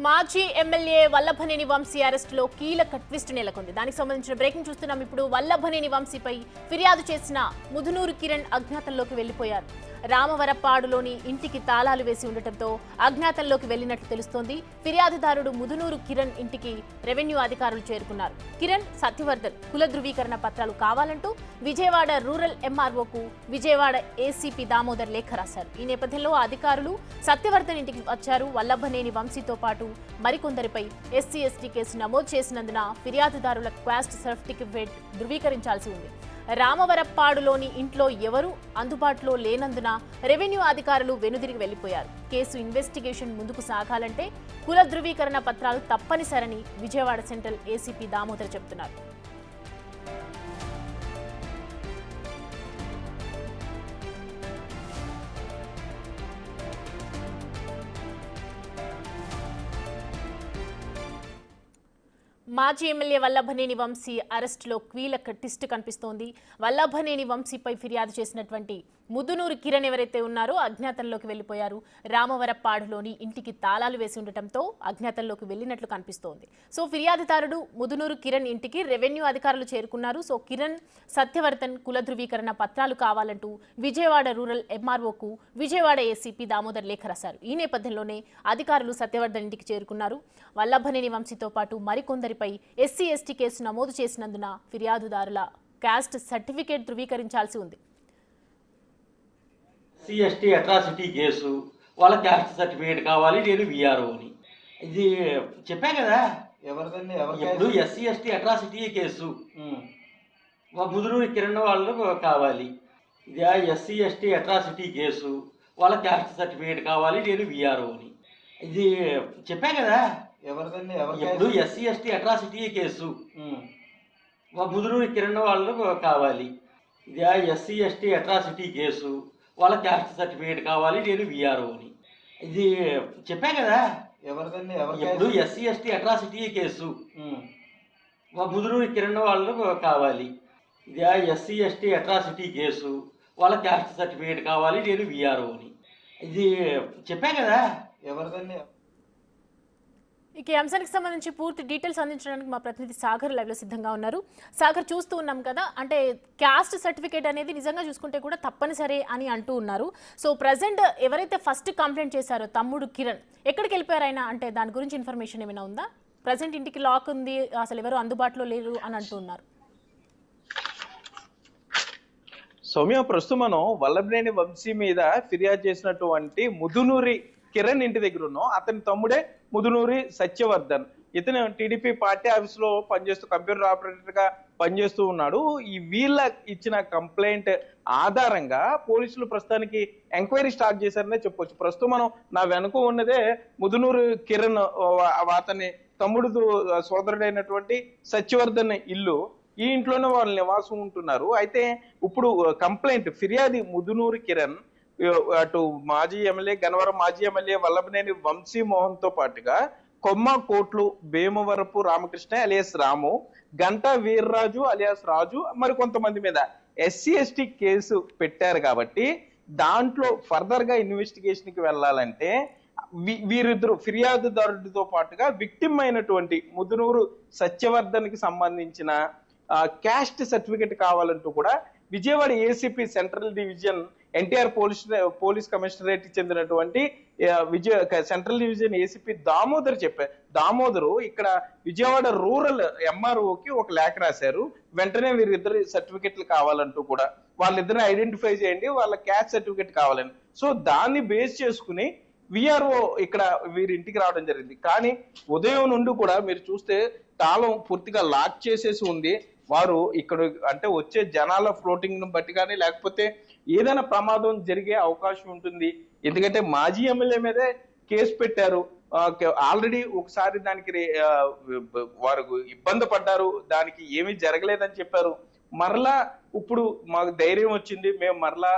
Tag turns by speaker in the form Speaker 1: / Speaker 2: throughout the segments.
Speaker 1: మాజీ ఎమ్మెల్యే వల్లభనేని వంశీ అరెస్టులో కీలక ట్విస్ట్ నెలకొంది. దానికి సంబంధించిన బ్రేకింగ్ చూస్తున్నాం. ఇప్పుడు వల్లభనేని వంశీపై ఫిర్యాదు చేసిన ముదునూరు కిరణ్ అజ్ఞాతంలోకి వెళ్లిపోయారు. రామవరపాడులోని ఇంటికి తాళాలు వేసి ఉండటంతో అజ్ఞాతంలోకి వెళ్లినట్లు తెలుస్తోంది. ఫిర్యాదుదారుడు ముదునూరు కిరణ్ ఇంటికి రెవెన్యూ అధికారులు చేరుకున్నారు. కిరణ్, సత్యవర్ధన్ కుల ధృవీకరణ పత్రాలు కావాలంటూ విజయవాడ రూరల్ ఎంఆర్ఓకు విజయవాడ ఏసీపీ దామోదర్ లేఖ రాశారు. ఈ నేపథ్యంలో అధికారులు సత్యవర్ధన్ ఇంటికి వచ్చారు. వల్లభనేని వంశీతో పాటు మరికొందరిపై ఎస్సీ ఎస్టీ కేసు నమోదు చేసినందున ఫిర్యాదుదారుల క్వాస్ట్ సర్టిఫికేట్ ధృవీకరించాల్సి ఉంది. రామవరప్పాడులోని ఇంట్లో ఎవరూ అందుబాటులో లేనందున రెవెన్యూ అధికారులు వెనుదిరిగి వెళ్లిపోయారు. కేసు ఇన్వెస్టిగేషన్ ముందుకు సాగాలంటే కుల ధృవీకరణ పత్రాలు తప్పనిసరని విజయవాడ సెంట్రల్ ఏసీపీ దామోదర్ చెబుతున్నారు. మాజీ ఎమ్మెల్యే వల్లభనేని వంశీ అరెస్టులో కీలక ట్విస్ట్ కనిపిస్తోంది. వల్లభనేని వంశీపై ఫిర్యాదు చేసినటువంటి ముదునూరు కిరణ్ ఎవరైతే ఉన్నారో అజ్ఞాతంలోకి వెళ్లిపోయారు. రామవరప్పాడులోని ఇంటికి తాళాలు వేసి ఉండటంతో అజ్ఞాతంలోకి వెళ్లినట్లు కనిపిస్తోంది. సో ఫిర్యాదుదారుడు ముదునూరు కిరణ్ ఇంటికి రెవెన్యూ అధికారులు చేరుకున్నారు. సో కిరణ్, సత్యవర్ధన్ కుల ధృవీకరణ పత్రాలు కావాలంటూ విజయవాడ రూరల్ ఎంఆర్ఓకు విజయవాడ ఏసీపీ దామోదర్ లేఖ రాశారు. ఈ నేపథ్యంలోనే అధికారులు సత్యవర్ధన్ ఇంటికి చేరుకున్నారు. వల్లభనేని వంశీతో పాటు మరికొందరిపై ఎస్సీ ఎస్టీ కేసు నమోదు చేసినందున ఫిర్యాదుదారుల క్యాస్ట్ సర్టిఫికేట్ ధృవీకరించాల్సి ఉంది.
Speaker 2: ఎస్సీ అట్రాసిటీ కేసు వాళ్ళ క్యాస్ట్ సర్టిఫికేట్ కావాలి, నేను విఆర్ఓని. ఇది చెప్పా కదా,
Speaker 3: ఎవరిదండి?
Speaker 2: ఇప్పుడు SC ST atrocity case Mudunuru Kiran వాళ్ళు కావాలి. ఇది ఎస్సీ ఎస్టీ అట్రాసిటీ కేసు వాళ్ళ క్యాస్ట్ సర్టిఫికేట్ కావాలి, నేను విఆర్ఓని. ఇది చెప్పా కదా,
Speaker 3: ఎవరిదండి?
Speaker 2: ఇప్పుడు SC ST atrocity case Mudunuru Kiran వాళ్ళు కావాలి. ఇది ఎస్సీ ఎస్టీ అట్రాసిటీ కేసు వాళ్ళ క్యాస్ట్ సర్టిఫికేట్ కావాలి, నేను విఆర్ఓని. ఇది చెప్పా కదా,
Speaker 3: ఎవరిదండి?
Speaker 2: ఇప్పుడు SC ST atrocity case Mudunuru Kiran వాళ్ళు కావాలి. ఇది ఎస్సీ ఎస్టీ అట్రాసిటీ కేసు వాళ్ళ క్యాస్ట్ సర్టిఫికేట్ కావాలి, నేను విఆర్ఓని. ఇది చెప్పా కదా,
Speaker 3: ఎవరిదండి?
Speaker 1: ఇక ఈ అంశానికి సంబంధించి పూర్తి డీటెయిల్స్ అందించడానికి మా ప్రతినిధి సాగర్ లైవ్లో సిద్ధంగా ఉన్నారు. సాగర్, చూస్తూ ఉన్నాం కదా, అంటే క్యాస్ట్ సర్టిఫికేట్ అనేది నిజంగా చూసుకుంటే కూడా తప్పనిసరి అని అంటూ ఉన్నారు. సో ప్రజెంట్ ఎవరైతే ఫస్ట్ కంప్లైంట్ చేశారో తమ్ముడు కిరణ్, ఎక్కడికి వెళ్ళిపోయారు ఆయన? అంటే దాని గురించి ఇన్ఫర్మేషన్ ఏమైనా ఉందా? ప్రజెంట్ ఇంటికి లాక్ ఉంది, అసలు ఎవరు అందుబాటులో లేరు అని అంటూ ఉన్నారు.
Speaker 4: సౌమ్య, ప్రస్తుతం మనం వల్లభనేని వంశీ మీద ఫిర్యాదు చేసినటువంటి ముదునూరి కిరణ్ ఇంటి దగ్గర ఉన్నాం. అతని తమ్ముడే ముదునూరి సత్యవర్ధన్. ఇతను టీడీపీ పార్టీ ఆఫీస్ లో పనిచేస్తూ కంప్యూటర్ ఆపరేటర్ గా పనిచేస్తూ ఉన్నాడు. ఈ వీళ్ళ ఇచ్చిన కంప్లైంట్ ఆధారంగా పోలీసులు ప్రస్తుతానికి ఎంక్వైరీ స్టార్ట్ చేశారనే చెప్పొచ్చు. ప్రస్తుతం మనం నా వెనుక ఉన్నదే ముదునూరు కిరణ్ అతని తమ్ముడు సోదరుడైనటువంటి సత్యవర్ధన్ ఇల్లు. ఈ ఇంట్లోనే వాళ్ళు నివాసం ఉంటున్నారు. అయితే ఇప్పుడు కంప్లైంట్ ఫిర్యాది ముదునూరు కిరణ్ అటు మాజీ ఎమ్మెల్యే గన్నవరం మాజీ ఎమ్మెల్యే వల్లభనేని వంశీ మోహన్ తో పాటుగా కొమ్మ కోట్లు, భీమవరపు రామకృష్ణ అలియాస్ రాము, గంటా వీర్రాజు అలియాస్ రాజు, మరి కొంతమంది మీద ఎస్సీ ఎస్టీ కేసు పెట్టారు. కాబట్టి దాంట్లో ఫర్దర్ గా ఇన్వెస్టిగేషన్ కి వెళ్ళాలంటే వీరిద్దరు ఫిర్యాదుదారుడితో పాటుగా విక్టిమ్ అయినటువంటి ముదునూరు సత్యవర్ధన్ కి సంబంధించిన క్యాస్ట్ సర్టిఫికేట్ కావాలంటూ కూడా Vijayawada ACP central division NTR police commissionerate చెందినటువంటి సెంట్రల్ డివిజన్ ఏసీపీ దామోదర్ చెప్పారు. దామోదరు ఇక్కడ విజయవాడ రూరల్ ఎంఆర్ఓకి ఒక లేఖ రాశారు. వెంటనే వీరిద్దరు సర్టిఫికెట్లు కావాలంటూ కూడా వాళ్ళిద్దరిని ఐడెంటిఫై చేయండి, వాళ్ళ క్యాస్ట్ సర్టిఫికెట్ కావాలని. సో దాన్ని బేస్ చేసుకుని విఆర్ఓ ఇక్కడ వీరి ఇంటికి రావడం జరిగింది. కానీ ఉదయం నుండి కూడా మీరు చూస్తే తాళం పూర్తిగా లాక్ చేసేసి ఉంది. వారు ఇక్కడ అంటే వచ్చే జనాల ఫ్లోటింగ్ ను బట్టి కానీ లేకపోతే ఏదైనా ప్రమాదం జరిగే అవకాశం ఉంటుంది. ఎందుకంటే మాజీ ఎమ్మెల్యే మీదే కేసు పెట్టారు. ఆల్రెడీ ఒకసారి దానికి వారు ఇబ్బంది పడ్డారు, దానికి ఏమీ జరగలేదని చెప్పారు. మరలా ఇప్పుడు మాకు ధైర్యం వచ్చింది, మేము మరలా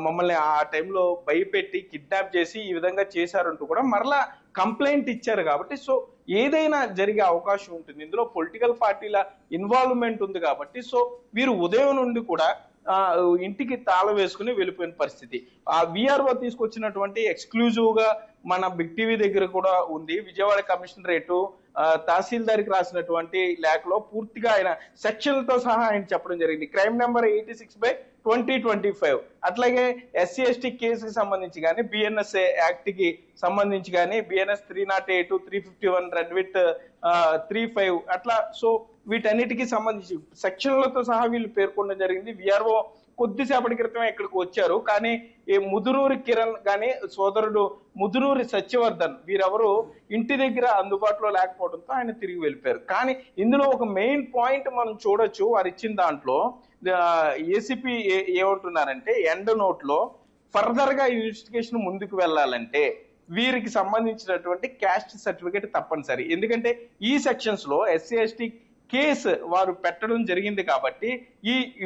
Speaker 4: మమ్మల్ని ఆ టైంలో భయపెట్టి కిడ్నాప్ చేసి ఈ విధంగా చేశారంటూ కూడా మరలా కంప్లైంట్ ఇచ్చారు. కాబట్టి సో ఏదైనా జరిగే అవకాశం ఉంటుంది. ఇందులో పొలిటికల్ పార్టీల ఇన్వాల్వ్మెంట్ ఉంది కాబట్టి సో వీరు ఉదయం నుండి కూడా ఇంటికి తాళం వేసుకుని వెళ్ళిపోయిన పరిస్థితి. ఆ విఆర్ఓ తీసుకొచ్చినటువంటి ఎక్స్క్లూజివ్ గా మన బిగ్ టీవీ దగ్గర కూడా ఉంది. విజయవాడ కమిషనరేటు తహసీల్దార్కి రాసినటువంటి లేఖలో పూర్తిగా ఆయన సెక్షన్లతో సహా ఆయన చెప్పడం జరిగింది. క్రైమ్ నెంబర్ 86/2025, అట్లాగే SC ST కేసుకి సంబంధించి కానీ, BNS యాక్ట్ కి సంబంధించి కానీ, BNS 308, 351, రెడ్ విత్ 35 అట్లా. సో వీటన్నిటికీ సంబంధించి సెక్షన్లతో సహా వీళ్ళు పేర్కొనడం జరిగింది. VRO కొద్దిసేపటి క్రితమే ఇక్కడికి వచ్చారు. కానీ ఈ ముదునూరి కిరణ్ కానీ సోదరుడు ముదునూరి సత్యవర్ధన్ వీరెవరు ఇంటి దగ్గర అందుబాటులో లేకపోవడంతో ఆయన తిరిగి వెళ్ళిపోయారు. కానీ ఇందులో ఒక మెయిన్ పాయింట్ మనం చూడొచ్చు. వారు ఇచ్చిన దాంట్లో ACP ఏమంటున్నారంటే ఎండ్ నోట్ లో ఫర్దర్ గా ఇన్వెస్టిగేషన్ ముందుకు వెళ్ళాలంటే వీరికి సంబంధించినటువంటి క్యాస్ట్ సర్టిఫికేట్ తప్పనిసరి. ఎందుకంటే ఈ సెక్షన్స్ లో SC ST కేసు వారు పెట్టడం జరిగింది కాబట్టి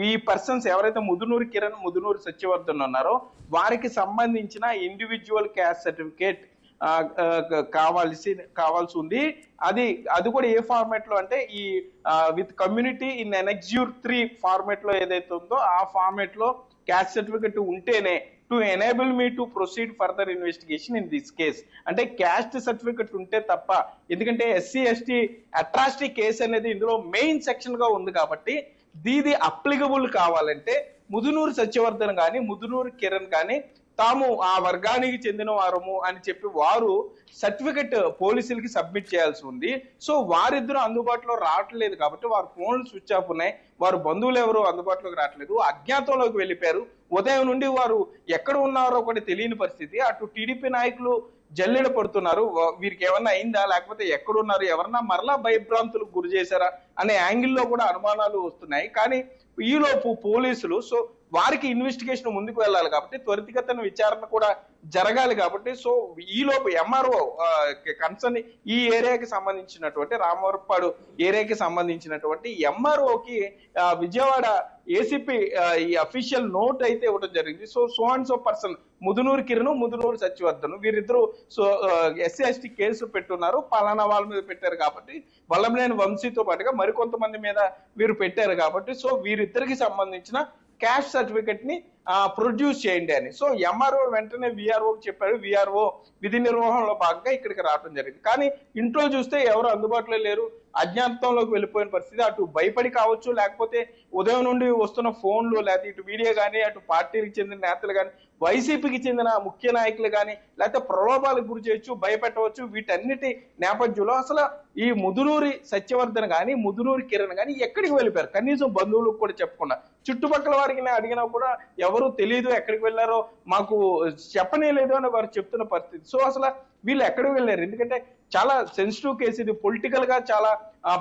Speaker 4: ఈ పర్సన్స్ ఎవరైతే ముదునూరి కిరణ్, ముదునూరి సత్యవర్ధన్ ఉన్నారో వారికి సంబంధించిన ఇండివిజువల్ క్యాస్ట్ సర్టిఫికేట్ కావాల్సి ఉంది. అది కూడా ఏ ఫార్మాట్ లో అంటే ఈ విత్ కమ్యూనిటీ ఇన్ ఎనెక్స్యూర్ 3 ఫార్మాట్ లో ఏదైతే ఉందో ఆ ఫార్మాట్ లో క్యాస్ట్ సర్టిఫికేట్ ఉంటేనే to enable me to proceed further investigation in this case. అంటే క్యాస్ట్ సర్టిఫికెట్ ఉంటే తప్ప, ఎందుకంటే SC ST అట్రాసిటీ కేసు అనేది ఇందులో మెయిన్ సెక్షన్ గా ఉంది కాబట్టి దీది అప్లికబుల్ కావాలంటే ముదునూరు సత్యవర్ధన్ కానీ, ముదునూరు కిరణ్ కానీ తాము ఆ వర్గానికి చెందిన వారము అని చెప్పి వారు సర్టిఫికెట్ పోలీసులకి సబ్మిట్ చేయాల్సి ఉంది. సో వారిద్దరూ అందుబాటులో రావట్లేదు కాబట్టి వారి ఫోన్లు స్విచ్ ఆఫ్ ఉన్నాయి. వారు బంధువులు ఎవరు అందుబాటులోకి రావట్లేదు, అజ్ఞాతంలోకి వెళ్ళిపోయారు. ఉదయం నుండి వారు ఎక్కడ ఉన్నారో కూడా తెలియని పరిస్థితి. అటు TDP నాయకులు జల్లెడ పడుతున్నారు, వీరికి ఏమన్నా అయిందా, లేకపోతే ఎక్కడున్నారు, ఎవరన్నా మరలా భయభ్రాంతులకు గురి చేశారా అనే యాంగిల్లో కూడా అనుమానాలు వస్తున్నాయి. కానీ ఈలోపు పోలీసులు సో వారికి ఇన్వెస్టిగేషన్ ముందుకు వెళ్ళాలి కాబట్టి త్వరితగతిన విచారణ కూడా జరగాలి కాబట్టి సో ఈలోపు MRO కన్సర్న్ ఈ ఏరియాకి సంబంధించినటువంటి రామవరపాడు ఏరియాకి సంబంధించినటువంటి MROకి విజయవాడ ACP ఈ అఫీషియల్ నోట్ అయితే ఇవ్వడం జరిగింది. So and so person Mudunuru Kiran, Mudunuru Satyavardhan వీరిద్దరూ సో SC ST కేసు పెట్టున్నారు, పలానా వాళ్ళ మీద పెట్టారు కాబట్టి వల్లభనేని వంశీతో పాటుగా మరికొంతమంది మీద వీరు పెట్టారు కాబట్టి సో వీరిద్దరికి సంబంధించిన క్యాస్ట్ సర్టిఫికెట్ ని ప్రొడ్యూస్ చేయండి అని. సో MRO వెంటనే VROకి చెప్పారు. VRO విధి నిర్వహణలో భాగంగా ఇక్కడికి రావడం జరిగింది. కానీ ఇంట్లో చూస్తే ఎవరు అందుబాటులో లేరు, అజ్ఞాతంలోకి వెళ్ళిపోయిన పరిస్థితి. అటు భయపడి కావచ్చు, లేకపోతే ఉదయం నుండి వస్తున్న ఫోన్లు, లేకపోతే ఇటు మీడియా కానీ, అటు పార్టీకి చెందిన నేతలు కానీ, వైసీపీకి చెందిన ముఖ్య నాయకులు కానీ, లేకపోతే ప్రలోభాలకు గురి చేయొచ్చు, భయపెట్టవచ్చు. వీటన్నిటి నేపథ్యంలో అసలు ఈ ముదునూరి సత్యవర్ధన్ కానీ, ముదునూరి కిరణ్ కానీ ఎక్కడికి వెళ్ళిపోయారు, కనీసం బంధువులకు కూడా చెప్పకుండా. చుట్టుపక్కల వారికి అడిగినా కూడా ఎవరు తెలియదు, ఎక్కడికి వెళ్ళారో మాకు చెప్పనే లేదు అని వారు చెప్తున్న పరిస్థితి. సో అసలు వీళ్ళు ఎక్కడికి వెళ్ళారు? ఎందుకంటే చాలా సెన్సిటివ్ కేసు, ఇది పొలిటికల్ గా చాలా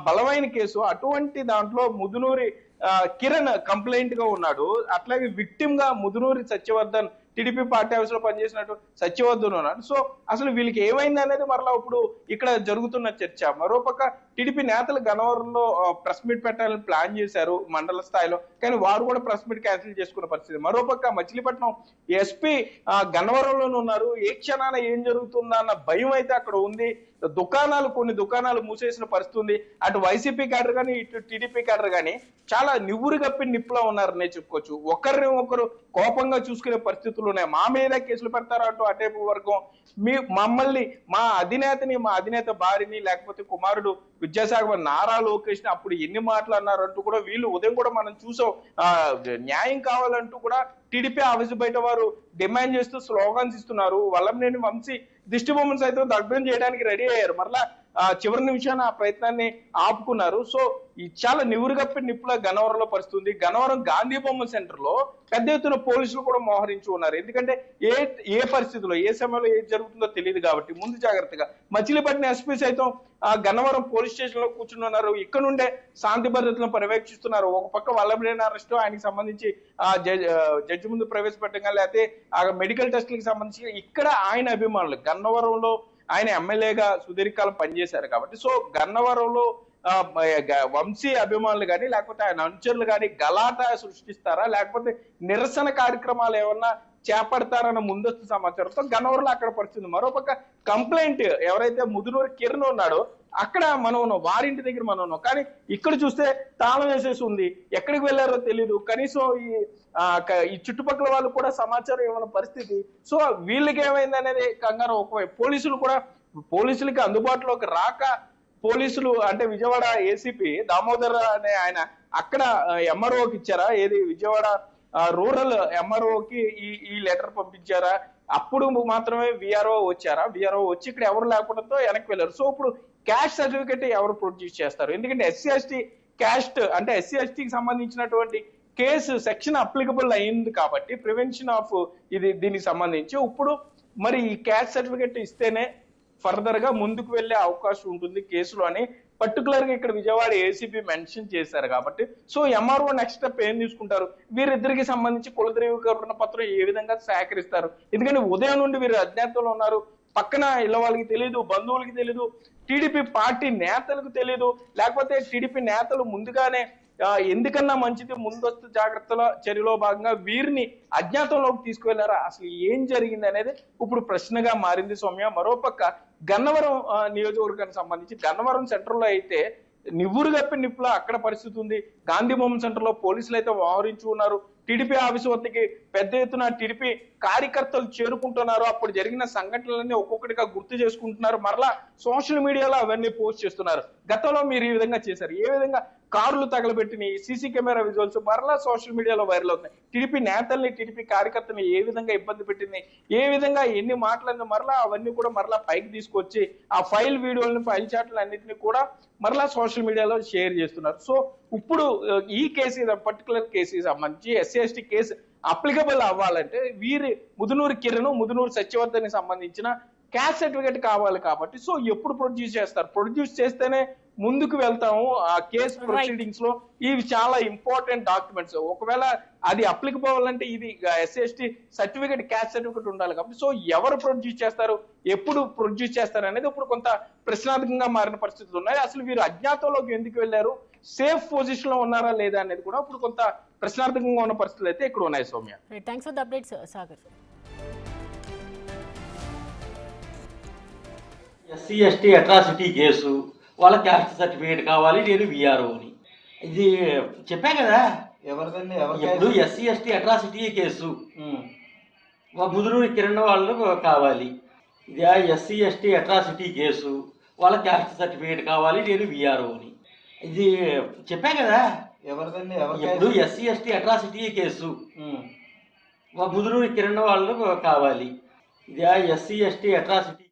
Speaker 4: బలమైన కేసు. అటువంటి దాంట్లో ముదునూరి కిరణ్ కంప్లైంట్ గా ఉన్నాడు, అట్లాగే విక్టిమ్ గా Mudunuri Satyavardhan TDP party house లో పనిచేసినట్టు సత్యవర్ధన్ ఉన్నాడు. సో అసలు వీళ్ళకి ఏమైంది అనేది మరలా ఇప్పుడు ఇక్కడ జరుగుతున్న చర్చ. మరోపక్క TDP నేతలు గన్నవరంలో ప్రెస్ మీట్ పెట్టాలని ప్లాన్ చేశారు మండల స్థాయిలో, కానీ వారు కూడా ప్రెస్ మీట్ క్యాన్సిల్ చేసుకున్న పరిస్థితి. మరోపక్క మచిలీపట్నం SP గన్నవరంలోనే ఉన్నారు. ఏ క్షణాన ఏం జరుగుతుందా అన్న భయం అయితే అక్కడ ఉంది. కొన్ని దుకాణాలు మూసేసిన పరిస్థితి ఉంది. అటు వైసీపీ క్యాడర్ కానీ, ఇటు TDP క్యాడర్ కానీ చాలా నివ్వురు కప్పి నిప్పులో ఉన్నారనే చెప్పుకోవచ్చు. ఒకరిని ఒకరు కోపంగా చూసుకునే పరిస్థితులు ఉన్నాయి. మా మీద కేసులు పెడతారా అంటూ అటేపు వర్గం మమ్మల్ని, మా అధినేత భార్యని, లేకపోతే కుమారుడు విద్యాసాగర్ నారా లోకేష్ ని అప్పుడు ఎన్ని మాటలు అన్నారంటూ కూడా వీళ్ళు ఉదయం కూడా మనం చూసాం. న్యాయం కావాలంటూ కూడా TDP ఆఫీసు బయట వారు డిమాండ్ చేస్తూ స్లోగన్స్ ఇస్తున్నారు. వల్లభనేని వంశీ దిష్టి బొమ్మను సైతం దగ్ధం చేయడానికి రెడీ అయ్యారు. మరలా చివరి నిమిషాన ఆ ప్రయత్నాన్ని ఆపుకున్నారు. సో ఈ చాలా నివురుగప్పి నిప్పుల గన్నవరంలో పరిస్థితుంది. గన్నవరం గాంధీ బొమ్మ సెంటర్ లో పెద్ద ఎత్తున పోలీసులు కూడా మోహరించి ఉన్నారు. ఎందుకంటే ఏ పరిస్థితిలో ఏ సమయంలో ఏది జరుగుతుందో తెలియదు కాబట్టి ముందు జాగ్రత్తగా. మచిలీపట్నం SP సైతం గన్నవరం పోలీస్ స్టేషన్ లో కూర్చుని ఉన్నారు. ఇక్కడ నుండే శాంతి భద్రతలను పర్యవేక్షిస్తున్నారు. ఒక పక్క వల్లభనేని అరెస్ట్, ఆయనకి సంబంధించి జడ్జి ముందు ప్రవేశపెట్టగా, లేకపోతే మెడికల్ టెస్టులకు సంబంధించి ఇక్కడ ఆయన అభిమానులు గన్నవరంలో ఆయన ఎమ్మెల్యేగా సుదీర్ఘకాలం పనిచేశారు కాబట్టి సో గన్నవరంలో వంశీ అభిమానులు కానీ, లేకపోతే ఆయన అనుచరులు కానీ గలాటా సృష్టిస్తారా, లేకపోతే నిరసన కార్యక్రమాలు ఏమన్నా చేపడతారన్న ముందస్తు సమాచారంతో గన్నవరంలో అక్కడ పరిస్థితి. మరోపక్క కంప్లైంట్ ఎవరైతే ముదునూరు కిరణ్ ఉన్నాడో అక్కడ మనం ఉన్నాం, వారింటి దగ్గర మనం ఉన్నాం. కానీ ఇక్కడ చూస్తే తాళం వేసేసి ఉంది, ఎక్కడికి వెళ్ళారో తెలియదు. కనీసం ఈ చుట్టుపక్కల వాళ్ళు కూడా సమాచారం ఇవ్వని పరిస్థితి. సో వీళ్ళకి ఏమైంది అనేది కంగారు. ఒకవైపు పోలీసులకి అందుబాటులోకి రాక, పోలీసులు అంటే విజయవాడ ఏసీపీ దామోదర్ అనే ఆయన అక్కడ ఎంఆర్ఓకి ఇచ్చారా, ఏది విజయవాడ రూరల్ ఎంఆర్ఓకి ఈ లెటర్ పంపించారా? అప్పుడు మాత్రమే విఆర్ఓ వచ్చారా? విఆర్ఓ వచ్చి ఇక్కడ ఎవరు లేకపోవడంతో వెనక్కి వెళ్ళారు. సో ఇప్పుడు క్యాస్ట్ సర్టిఫికేట్ ఎవరు ప్రొడ్యూస్ చేస్తారు? ఎందుకంటే ఎస్సీ ఎస్టీ క్యాస్ట్ అంటే ఎస్సీ ఎస్టీకి సంబంధించినటువంటి కేసు సెక్షన్ అప్లికబుల్ అయింది కాబట్టి ప్రివెన్షన్ ఆఫ్ దీనికి సంబంధించి ఇప్పుడు మరి ఈ క్యాస్ట్ సర్టిఫికేట్ ఇస్తేనే ఫర్దర్ గా ముందుకు వెళ్లే అవకాశం ఉంటుంది కేసులో అని పర్టికులర్ గా ఇక్కడ విజయవాడ ఏసీపీ మెన్షన్ చేశారు కాబట్టి. సో ఎంఆర్ఓ నెక్స్ట్ స్టెప్ ఏం తీసుకుంటారు? వీరిద్దరికి సంబంధించి కుల ధృవీకరణ పత్రం ఏ విధంగా సేకరిస్తారు? ఎందుకంటే ఉదయం నుండి వీరు అజ్ఞాతంలో ఉన్నారు. పక్కన ఇళ్ళ వాళ్ళకి తెలియదు, బంధువులకి తెలియదు, టీడీపీ పార్టీ నేతలకు తెలియదు, లేకపోతే టీడీపీ నేతలు ముందుగానే ఎందుకన్నా మంచిది ముందస్తు జాగ్రత్తల చర్యలో భాగంగా వీరిని అజ్ఞాతంలోకి తీసుకువెళ్లారా? అసలు ఏం జరిగింది అనేది ఇప్పుడు ప్రశ్నగా మారింది సౌమ్య. మరోపక్క గన్నవరం నియోజకవర్గానికి సంబంధించి గన్నవరం సెంటర్ లో అయితే నివ్వురు గప్పి నిప్పులా అక్కడ పరిస్థితి ఉంది. గాంధీ బొమ్మ సెంటర్ లో పోలీసులు అయితే వ్యవహరించి ఉన్నారు. టీడీపీ ఆఫీసు వద్దకి పెద్ద ఎత్తున టీడీపీ కార్యకర్తలు చేరుకుంటున్నారు. అప్పుడు జరిగిన సంఘటనలన్నీ ఒక్కొక్కటిగా గుర్తు చేసుకుంటున్నారు. మరలా సోషల్ మీడియాలో అవన్నీ పోస్ట్ చేస్తున్నారు. గతంలో మీరు ఈ విధంగా చేశారు, ఏ విధంగా కార్లు తగలబెట్టినాయి, సీసీ కెమెరా విజువల్స్ మరలా సోషల్ మీడియాలో వైరల్ అవుతున్నాయి. టీడీపీ నేతల్ని, టీడీపీ కార్యకర్తని ఏ విధంగా ఇబ్బంది పెట్టింది, ఏ విధంగా ఎన్ని మాటలన్నీ మరలా అవన్నీ కూడా మరలా పైకి తీసుకొచ్చి ఆ ఫైల్ వీడియోలని, ఫైల్ చాట్లు అన్నింటినీ కూడా మరలా సోషల్ మీడియాలో షేర్ చేస్తున్నారు. సో ఇప్పుడు ఈ కేసు పర్టికులర్ కేసుకి సంబంధించి ఎస్సీ ఎస్టీ కేసు అప్లికబుల్ అవ్వాలంటే వీరి ముదునూరు కిరణ్, ముదునూరు సత్యవర్ధన్కి సంబంధించిన క్యాస్ట్ సర్టిఫికేట్ కావాలి కాబట్టి సో ఎప్పుడు ప్రొడ్యూస్ చేస్తారు? ప్రొడ్యూస్ చేస్తేనే ముందుకు వెళ్తాము ఆ కేసు ప్రొసీడింగ్స్ లో. ఇవి చాలా ఇంపార్టెంట్ డాక్యుమెంట్స్. ఒకవేళ అది అప్లికబుల్ అవ్వాలంటే ఇది SC ST certificate, caste certificate ఉండాలి కాబట్టి సో ఎవరు ప్రొడ్యూస్ చేస్తారు, ఎప్పుడు ప్రొడ్యూస్ చేస్తారు అనేది ఇప్పుడు కొంత ప్రశ్నార్థకంగా మారిన పరిస్థితులు ఉన్నాయి. అసలు వీరు అజ్ఞాతంలోకి ఎందుకు వెళ్ళారు, సేఫ్ పొజిషన్ లో ఉన్నారా లేదా అనేది కూడా ఇప్పుడు కొంత ప్రశ్నార్థకంగా ఉన్న పరిస్థితులు అయితే ఇక్కడ ఉన్నాయి Soumya.
Speaker 1: Thanks for the updates Sagar.
Speaker 2: SC ST atrocity case, వాళ్ళ క్యాస్ట్ సర్టిఫికేట్ కావాలి, నేను విఆర్ఓని. ఇది చెప్పా కదా,
Speaker 3: ఎవరిదండి?
Speaker 2: ఇప్పుడు SC ST atrocity case Mudunuru Kiran వాళ్ళు కావాలి. ఇది ఎస్సీ ఎస్టీ అట్రాసిటీ కేసు, వాళ్ళ క్యాస్ట్ సర్టిఫికేట్ కావాలి, నేను విఆర్ఓని. ఇది చెప్పా కదా,
Speaker 3: ఎవరిదండి?
Speaker 2: ఇప్పుడు SC ST atrocity case Mudunuru Kiran వాళ్ళు కావాలి. ఇది ఎస్సీ ఎస్టీ అట్రాసిటీ